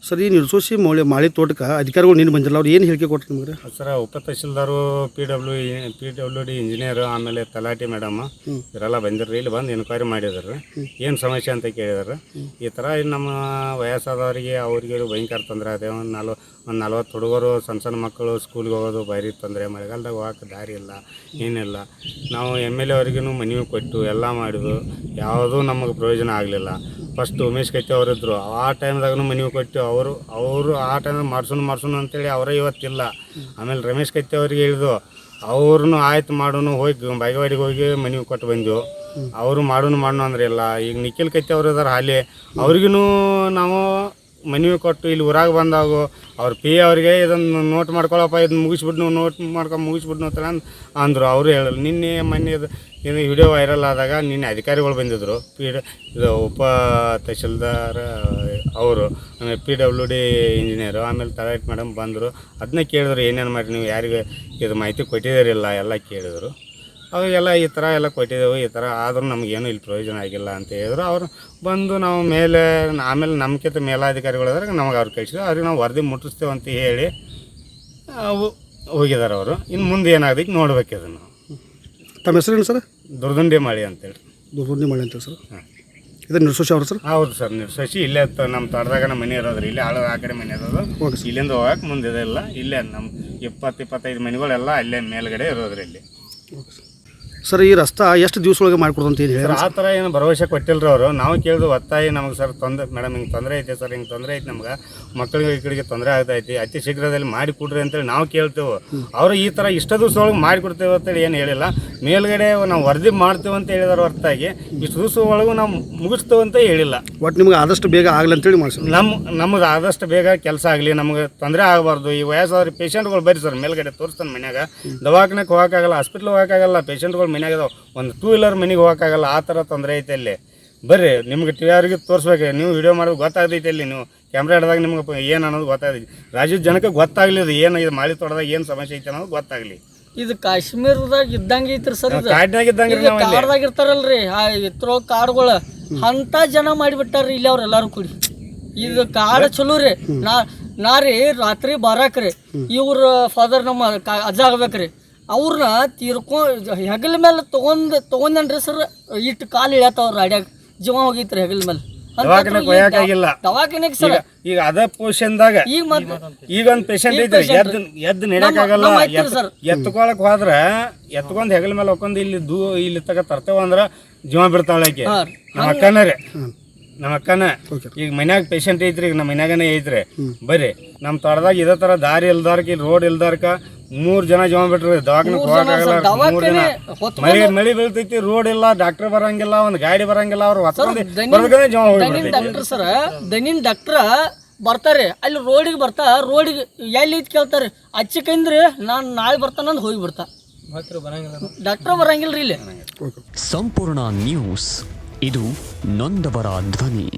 Sir ಈ ನಿರ್ಸೋಸಿ ಮಾಳಿ ತೋಟಕ್ಕೆ ಅಧಿಕಾರಿಗಳು ನೀನು ಬಂದಿಲ್ಲ ಅವ್ರು ಏನು ಹೇಳಿಕೆ ಕೊಟ್ಟರು ನಿಮಗೆ? ಸರ್ ಉಪ tahsildar P W D engineer ಆಮೇಲೆ ತಲಾಟಿ ಮೇಡಮ್ ಇವರೆಲ್ಲ ಬಂದಿರ್ರಿ. ಇಲ್ಲಿ ಬಂದು ಎನ್ಕ್ವೈರಿ ಮಾಡಿದಾರೆ. ಏನು ಸಮಸ್ಯೆ ಅಂತ ಕೇಳಿದಾರೆ. ಈ ಥರ ನಮ್ಮ ವಯಸ್ಸಾದವರಿಗೆ ಅವ್ರಿಗೆ ಭಯಂಕರ ತೊಂದರೆ ಅದೇ. ಒಂದು 40 ಹುಡುಗರು ಸಣ್ಣ ಮಕ್ಕಳು ಸ್ಕೂಲ್ಗೆ ಹೋಗೋದು ಭಾರಿ ತೊಂದರೆ. ಮಳೆಗಾಲದಾಗ ಹೋಗಕ್ಕೆ ದಾರಿ ಇಲ್ಲ, ಏನಿಲ್ಲ. ನಾವು MLA ಅವ್ರಿಗೂ ಮನವಿ ಕೊಟ್ಟು ಎಲ್ಲ ಮಾಡಿದ್ವು, ಯಾವುದೂ ನಮಗೆ ಪ್ರಯೋಜನ ಆಗಲಿಲ್ಲ. ಫಸ್ಟ್ ಉಮೇಶ್ ಕತ್ತಿ ಅವರಿದ್ದರು, ಆ ಟೈಮ್ದಾಗೂ ಮನವಿ ಕೊಟ್ಟು ಅವರು ಆ ಟೈಮ್ ಮಾಡ್ಸೋಣ ಅಂತೇಳಿ ಅವರೇ ಇವತ್ತಿಲ್ಲ. ಆಮೇಲೆ ರಮೇಶ್ ಕತ್ತಿ ಅವ್ರಿಗೆ ಹೇಳಿದ್ವು, ಅವ್ರನ್ನೂ ಆಯ್ತು ಮಾಡೋನು ಹೋಗಿ ಬಾಗೇವಾಡಿಗೆ ಹೋಗಿ ಮನವಿ ಕೊಟ್ಟು ಬಂದೆವು. ಅವರು ಮಾಡೋಣ ಅಂದ್ರೆ ಇಲ್ಲ. ಈಗ ನಿಖಿಲ್ ಕತ್ತಿ ಅವರು ಇದಾರೆ ಹಾಲಿ, ಅವ್ರಿಗೂ ನಾವು ಮನವಿ ಕೊಟ್ಟು ಇಲ್ಲಿ ಊರಾಗ ಬಂದಾಗ ಅವ್ರ ಪಿ ಅವ್ರಿಗೆ ಇದನ್ನು ನೋಟ್ ಮಾಡ್ಕೊಳಪ್ಪ, ಇದನ್ನು ಮುಗಿಸ್ಬಿಡ್ನು ಅಂತ ಅಂದರು. ಅವರು ಹೇಳಲ್ಲ. ನಿನ್ನೆ ಮೊನ್ನೆ ಇದು ವಿಡಿಯೋ ವೈರಲ್ ಆದಾಗ ನಿನ್ನೆ ಅಧಿಕಾರಿಗಳು ಬಂದಿದ್ದರು. ಇದು ಉಪ ತಹಶೀಲ್ದಾರ್ ಅವರು, ಆಮೇಲೆ PWD ಇಂಜಿನಿಯರು, ಆಮೇಲೆ ತಲಾಟಿ ಮೇಡಮ್ ಬಂದರು. ಅದನ್ನೇ ಕೇಳಿದ್ರು, ಏನೇನು ಮಾಡಿ ನೀವು ಯಾರಿಗೆ ಇದು ಮಾಹಿತಿ ಕೊಟ್ಟಿದ್ದೀರಿಲ್ಲ ಎಲ್ಲ ಕೇಳಿದರು. ಅವಾಗೆಲ್ಲ ಈ ಥರ ಎಲ್ಲ ಕೊಟ್ಟಿದ್ದೆವು, ಈ ಥರ ಆದರೂ ನಮಗೇನು ಇಲ್ಲಿ ಪ್ರಯೋಜನ ಆಗಿಲ್ಲ ಅಂತ ಹೇಳಿದ್ರು. ಅವರು ಬಂದು ನಾವು ಆಮೇಲೆ ನಮ್ಗಿಂತ ಮೇಲಾಧಿಕಾರಿಗಳಾದ್ರೆ ನಮಗೆ ಅವ್ರು ಕಳಿಸಿದ್ರು. ಅವ್ರಿಗೆ ನಾವು ವರದಿ ಮುಟ್ಟಿಸ್ತೇವೆ ಅಂತ ಹೇಳಿ ಹೋಗಿದ್ದಾರೆ ಅವರು. ಇನ್ನು ಮುಂದೆ ಏನಾಗಬೇಕು ನೋಡ್ಬೇಕು ಅದನ್ನು. ತಮ್ಮ ಹೆಸರೇನು ಸರ್? ದುರ್ದುಂಡಿ ಮಾಳಿ ಅಂತೇಳಿ. ದುರ್ದುಂಡಿ ಮಾಳಿ ಅಂತ ಸರ್. ಹಾಂ, ಇದು ನಿರ್ಸೋಸಿ ಅವರು ಸರ್? ಹೌದು ಸರ್, ನಿರ್ಸೋಸಿ ಇಲ್ಲೇ ನಮ್ಮ ತೋಟದಾಗ ನಮ್ಮ ಮನೆ ಇರೋದ್ರಿ. ಇಲ್ಲೇ ಆ ಕಡೆ ಮನೆ ಇರೋದು. ಇಲ್ಲಿಂದ ಹೋಗಕ್ಕೆ ಮುಂದೆ ಇಲ್ಲ. ಇಲ್ಲೇ ನಮ್ಮ 20-25 ಮನೆಗಳೆಲ್ಲ ಅಲ್ಲೇ ಮೇಲ್ಗಡೆ ಇರೋದ್ರಿ ಇಲ್ಲಿ. Okay sir. ಸರ್ ಈ ರಸ್ತೆ ಎಷ್ಟು ದಿವಸ ಒಳಗೆ ಮಾಡಿಕೊಡ್ದು ಅಂತ ಹೇಳಿ ಆ ಥರ ಏನು ಭರವಸೆ ಕೊಟ್ಟಿಲ್ಲರಿ ಅವರು. ನಾವು ಕೇಳಿದ್ರು ಒತ್ತಾಯಿ ನಮಗೆ ಸರ್ ಮೇಡಮ್ ಹಿಂಗೆ ತೊಂದರೆ ಐತೆ ಸರ್, ಹಿಂಗೆ ತೊಂದರೆ ಐತೆ ನಮ್ಗೆ, ಮಕ್ಕಳಿಗೆ ಈ ಕಡೆಗೆ ತೊಂದರೆ ಆಗ್ತೈತಿ, ಅತಿ ಶೀಘ್ರದಲ್ಲಿ ಮಾಡಿ ಕೊಡ್ರಿ ಅಂತೇಳಿ ನಾವು ಕೇಳ್ತೇವೆ. ಅವರು ಈ ಥರ ಇಷ್ಟು ದಿವಸ ಒಳಗೆ ಮಾಡಿಕೊಡ್ತೇವೆ ಅಂತೇಳಿ ಏನು ಹೇಳಿಲ್ಲ. ಮೇಲ್ಗಡೆ ನಾವು ವರದಿ ಮಾಡ್ತೇವೆ ಅಂತ ಹೇಳಿದಾರೆ ಹೊರತಾಗಿ ಇಷ್ಟು ದಿವಸ ಒಳಗೂ ನಾವು ಮುಗಿಸ್ತೇವೆ ಅಂತ ಹೇಳಿಲ್ಲ. ಒಟ್ಟು ನಿಮ್ಗೆ ಆದಷ್ಟು ಬೇಗ ಆಗಲಿ ಅಂತೇಳಿ ಮಾಡಿಸಿ. ನಮಗೆ ಆದಷ್ಟು ಬೇಗ ಕೆಲಸ ಆಗಲಿ, ನಮಗೆ ತೊಂದರೆ ಆಗಬಾರ್ದು. ಈ ವಯಸ್ಸಾದ್ರೆ ಪೇಷಂಟ್ಗಳು ಬರ್ರಿ ಸರ್, ಮೇಲ್ಗಡೆ ತೋರಿಸ್ತಾನೆ ಮನ್ಯಾಗ. ದವಾಖಾನೆಗೆ ಹೋಗೋಕ್ಕಾಗಲ್ಲ, ಹಾಸ್ಪಿಟ್ಲ್ ಹೋಗೋಕ್ಕಾಗಲ್ಲ, ಪೇಷಂಟ್ಗಳು ಮನ್ಯಾಗ ಒಂದು 2 ವೀಲರ್ ಮನೆಗೆ ಹೋಗೋಕ್ಕಾಗಲ್ಲ. ಆ ಥರ ತೊಂದರೆ ಐತೆ ಅಲ್ಲಿ. ಬರ್ರಿ, ನಿಮ್ಗೆ TV ಅವ್ರಿಗೆ ತೋರಿಸ್ಬೇಕು. ನೀವು ವಿಡಿಯೋ ಮಾಡೋದು ಗೊತ್ತಾಗ್ತೈತೆ ಅಲ್ಲಿ, ನೀವು ಕ್ಯಾಮ್ರಾ ಹಿಡಿದಾಗ ನಿಮ್ಗೆ ಏನು ಅನ್ನೋದು ಗೊತ್ತಾಗ್ತೈತಿ. ರಾಜ್ಯದ ಜನಕ್ಕೆ ಗೊತ್ತಾಗಲಿ ಇದು ಏನು, ಇದು ಮಾಳಿ ತೋಟದಾಗ ಏನು ಸಮಸ್ಯೆ ಐತೆ ಅನ್ನೋದು ಗೊತ್ತಾಗಲಿ. ಇದು ಕಾಶ್ಮೀರದಾಗ ಇದ್ದಂಗೆ ಐತ್ರಿ ಸರ್. ಕಾಡ್ನಾಗ ಇದ್ದಂಗೆ ಕಾಡ್ದಾಗ ಇರ್ತಾರಲ್ರಿ ಆ ಎತ್ತರೋ ಕಾಡುಗಳು ಅಂತ ಜನ ಮಾಡಿಬಿಟ್ಟಾರ್ರಿ ಇಲ್ಲಿ ಅವ್ರೆಲ್ಲರೂ ಕೂಡಿ. ಇದು ಕಾಡು ಚಲೋ ರೀ. ನಾ ರೀ ರಾತ್ರಿ ಬರಾಕ್ರಿ ಇವ್ರ ಫಾದರ್ ನಮ್ಮ ಅಜ್ಜ ಆಗ್ಬೇಕ್ರಿ, ಅವ್ರನ್ನ ಹೆಗಲ ಮೇಲೆ ತೊಗೊಂಡೇನ್ರಿ ಸರ್. ಇಟ್ಟು ಕಾಲು ಇಳ್ಯಾತವ್ರ ಅಡ್ಯಾಗ ಜೀವ ಹೋಗೈತ್ರಿ ಹೆಗಲ ಮೇಲೆ. ದವಾಖಾನೆಗೆ ಸರ್ ಈಗ ಅದ ಪೋಷನ್ದಾಗ ಈಗ ಒಂದು ಪೇಷಂಟ್ ಐತ್ರಿ, ಎದ್ದು ನಡೆಯಕ್ಕಾಗಲ್ಲ. ಎತ್ಕೊಳಕ್ ಹೋದ್ರ ಎತ್ಕೊಂಡ್ ಹೆಗಲ ಮೇಲೆ ಹೋಗ್ಕೊಂಡು ಇಲ್ಲಿ ತಗ ತರ್ತೇವ ಅಂದ್ರ ಜೀವ ಬಿಡ್ತಾಳಕ್ಕೆ. ನಮ್ಮ ಅಕ್ಕನ ಈಗ ಮನ್ಯಾಗ ಪೇಷಂಟ್ ಐತ್ರಿ, ಈಗ ನಮ್ಮ ಮನ್ಯಾಗನೇ ಐತ್ರಿ. ಬರ್ರಿ ನಮ್ಮ ತೋಟದಾಗ ಇದೇ ತರ ದಾರಿ ಇಲ್ದಾರ್ಕ, ಇಲ್ಲಿ ರೋಡ್ ಇಲ್ದಾರ್ಕ 3 ಜನ ಜೀವ ಬಿಟ್ರಿ. ದವಾಖಾನೆ ಹೋಗಕ್ಕಾಗಲ್ಲ. 3 ದಿನ ಮಳಿ ಬೀಳ್ತೈತಿ, ರೋಡ್ ಇಲ್ಲ, ಡಾಕ್ಟರ್ ಬರಂಗಿಲ್ಲ, ಒಂದು ಗಾಡಿ ಬರಂಗಿಲ್ಲ. ಅವ್ರು ಡಾಕ್ಟರ್ ಸರ್ ದನಿನ್ ಡಾಕ್ಟ್ರ ಬರ್ತಾರೆ ಅಲ್ಲಿ ರೋಡಿಗೆ ರೋಡಿಗೆ ಎಲ್ಲಿ ಐತಿ ಕೇಳ್ತಾರೆ. ಅಚ್ಚಕಂದ್ರಿ ನಾನು ನಾಳೆ ಬರ್ತಾನಂದ್ ಹೋಗಿ ಬಿಡ್ತಾ. ಡಾಕ್ಟರ್ ಬರಂಗಿಲ್ರಿ ಇಲ್ಲಿ. ಸಂಪೂರ್ಣ ನ್ಯೂಸ್, ಇದು ನೊಂದವರ ಧ್ವನಿ.